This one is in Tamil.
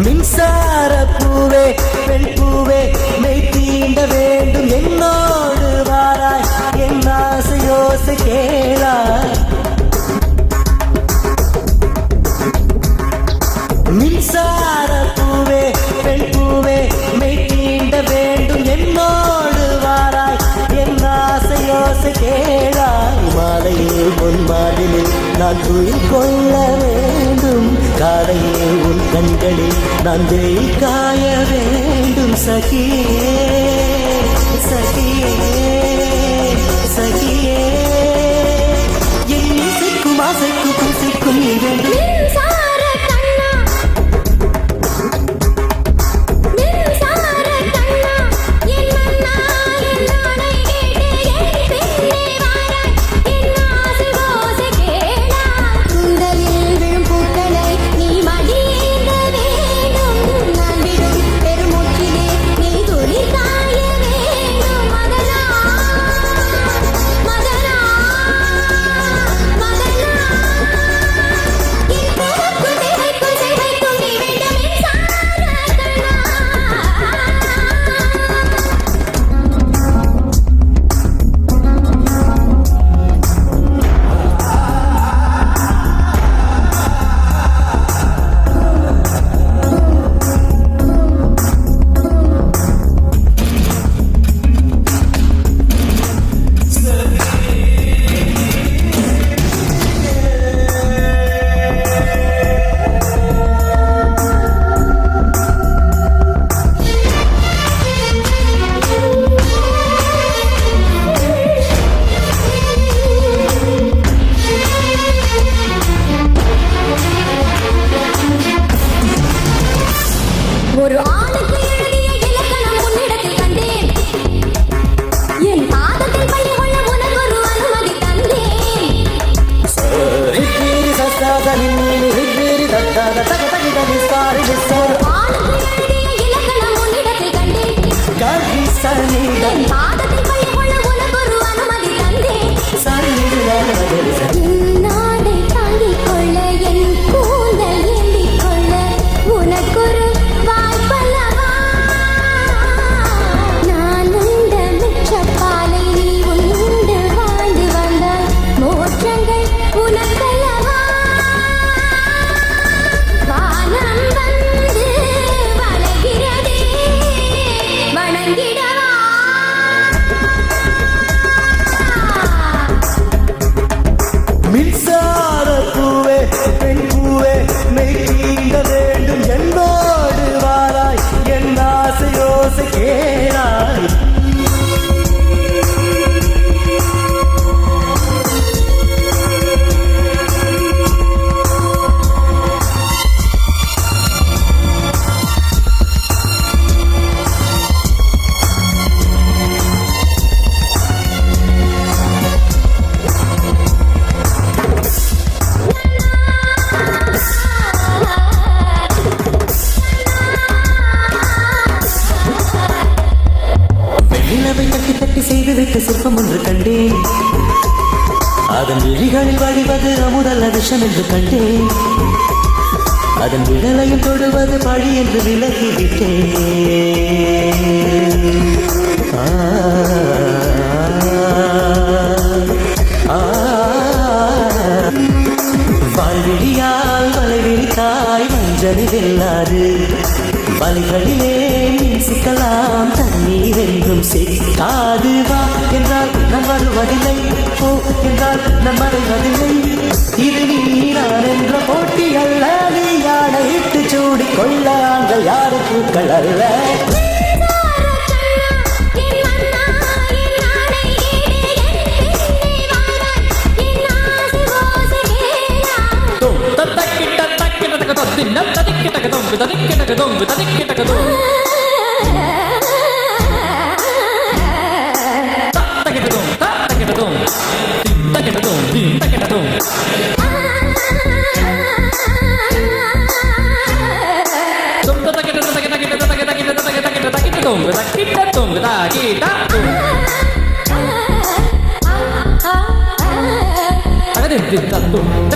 மின்சார பூவே பெண் பூவே மெய் தீண்ட வேண்டும் என்னோடு வாராய் என் ஆசை யோசை கேளாய் மின்சார பூவே பெண் பூவே மெய் தீண்ட வேண்டும் என்னோடு வாராய் என் ஆசை யோசை கேளாய் மாலையே பொன் மாதிரில் நான் துயில் கொள்ள வேண்டும் காலையே உன் கண்களில் நான் வெயில் காய வேண்டும் சகியே சகியே சகியே என் இசைக்கும் ஆசைக்கும் பூசைக்கும் நீ வேண்டும் ஒரு ஆணுக்கு எழுதிய இலக்கணம் உன்னிடத்தில் கண்டேன் என் பாதத்தில் பள்ளி கொள்ள உனக்கு ஒரு அனுமதி தந்தேன் ஒரு ஆணுக்கு எழுதிய இலக்கணம் உன்னிடத்தில் கண்டேன் என் பாதத்தில் பள்ளி கொள்ள உனக்கு ஒரு அனுமதி தந்தேன் நாடை தாங்கிக் கொள்ள என் கூந்தல் ஏந்திக் கொள்ள உனக்கொரு மின்சார பூவே பெண் பூவே மெய் தீண்ட வேண்டும் என்னோடு வாராய் என் ஆசை யோசை கேளாய் தட்டி தட்டி செய்துவிட்டு சிற்பம் ஒன்று கண்டேன் அதன் விழிகளில் வழிவது அமுதல்ல விஷம் என்று கண்டேன் அதன் விடலையும் தொடுவது பழி என்று விலகிவிட்டேன் வாழ்விழியால் வலை விரித்தாய் மஞ்சளி வெல்லாது வலைகளிலே சிக்கலாம் தண்ணீர் என்றும் சிக்காது வா என்றால் நம் வருவதில்லை போ என்றால் நம் மறைவதில்லை இது நீரான் என்ற போட்டி அல்ல நீ யானை இட்டு சூடிக் கொள்ள ஆண்கள் யாரு பூக்கள் அல்ல Dum